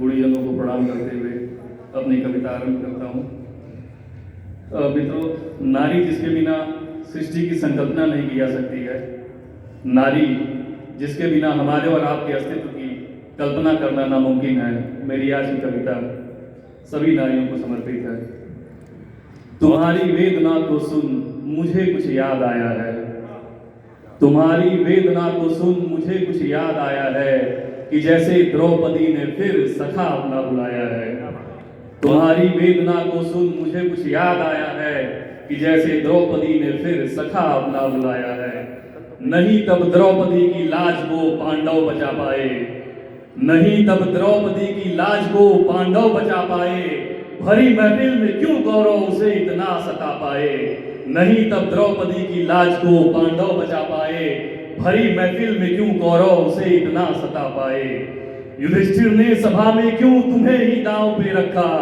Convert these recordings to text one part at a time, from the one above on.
गुरुजनों को प्रणाम करते हुए अपनी कविता आरंभ करता हूँ। मित्रों, नारी जिसके बिना सृष्टि की संकल्पना नहीं की जा सकती है, नारी जिसके बिना हमारे और आपके अस्तित्व की कल्पना करना नामुमकिन है, मेरी आज की कविता सभी नारियों को समर्पित है। तुम्हारी वेदना को सुन मुझे कुछ याद आया है, तुम्हारी वेदना को सुन मुझे कुछ याद आया है कि जैसे द्रौपदी ने फिर सखा अपना बुलाया है। तुम्हारी वेदना को सुन मुझे कुछ याद आया है कि जैसे द्रौपदी ने फिर सखा अपना बुलाया है। नहीं तब द्रौपदी की लाज को पांडव बचा पाए, नहीं तब द्रौपदी की लाज को पांडव बचा पाए, भरी महफिल में क्यों गौरव उसे इतना सता पाए। नहीं तब द्रौपदी की लाज को पांडव बचा पाए, भरी महफिल में क्यों गौरव उसे इतना सता पाए। युधिष्ठिर ने सभा में क्यों तुम्हें ही दांव पे रखा,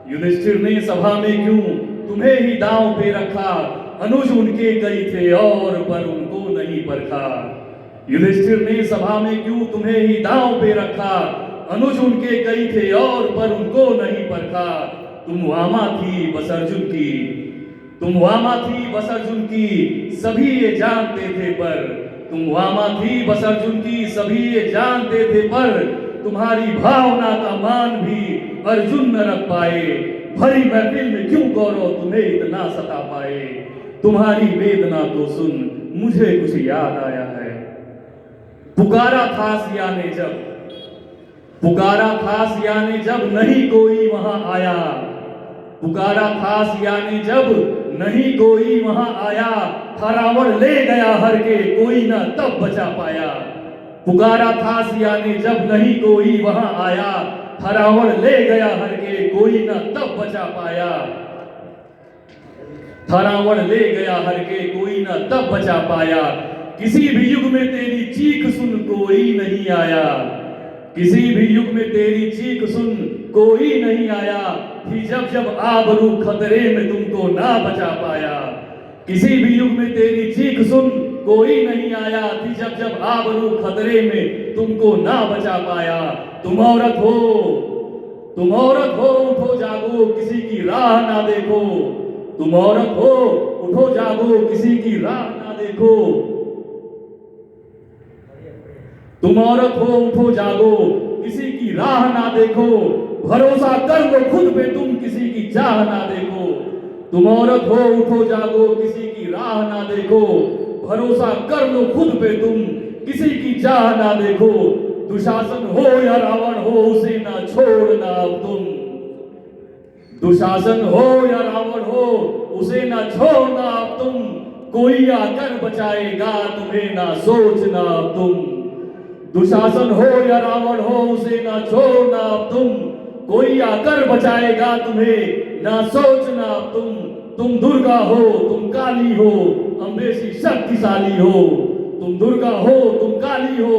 युधिष्ठिर ने सभा में क्यों तुम्हें ही दांव पे रखा। अनुज उनके कई थे और पर उनको नहीं परखा। युधिष्ठिर ने सभा में क्यों तुम्हें ही दांव पे रखा। अनुज उनके कई थे और पर उनको नहीं परखा। तुम वामा थी बस अर्जुन की, तुम वामा थी बस अर्जुन की, सभी ये जानते थे पर, तुम वामा थी बस अर्जुन की, सभी ये जानते थे पर, तुम्हारी भावना का मान भी अर्जुन न रख पाए। भरी महफिल में क्यों गौरव तुम्हें इतना सता पाए। तुम्हारी वेदना को सुन मुझे कुछ याद आया है। पुकारा था सिया ने जब, पुकारा था सिया ने जब नहीं कोई वहां आया। पुकारा था सिया ने जब नहीं कोई वहां आया। था रावण ले गया हर के कोई न तब बचा पाया। पुकारा था सिया ने जब नहीं कोई वहां आया। था रावण ले गया हर के कोई न तब बचा पाया। था रावण ले गया हर के कोई न तब बचा पाया। किसी भी युग में तेरी चीख सुन कोई नहीं आया, किसी भी युग में तेरी चीख सुन कोई नहीं आया। थी जब जब आबरू खतरे में तुमको ना बचा पाया। किसी भी युग में तेरी चीख सुन कोई नहीं आया। थी जब जब आबरू खतरे में तुमको ना बचा पाया। तुम औरत हो, तुम औरत हो, उठो जागो किसी की राह ना देखो। तुम औरत हो, उठो जागो किसी की राह ना देखो। तुम औरत हो, उठो जागो किसी की राह ना देखो। भरोसा कर लो खुद पे तुम किसी की चाह ना देखो। तुम औरत हो, उठो जागो किसी की राह ना देखो। भरोसा कर लो खुद पे तुम किसी की चाह ना देखो। दुशासन हो या रावण हो उसे ना छोड़ना अब तुम। दुशासन हो या रावण हो उसे ना छोड़ना अब तुम। कोई आकर बचाएगा तुम्हें ना सोचना अब तुम। दुशासन हो या रावण हो उसे ना छोड़ना अब तुम। कोई आकर बचाएगा तुम्हें ना सोचना अब तुम। तुम दुर्गा हो, तुम काली हो, अम्बे सी शक्तिशाली हो। तुम दुर्गा हो, तुम काली हो।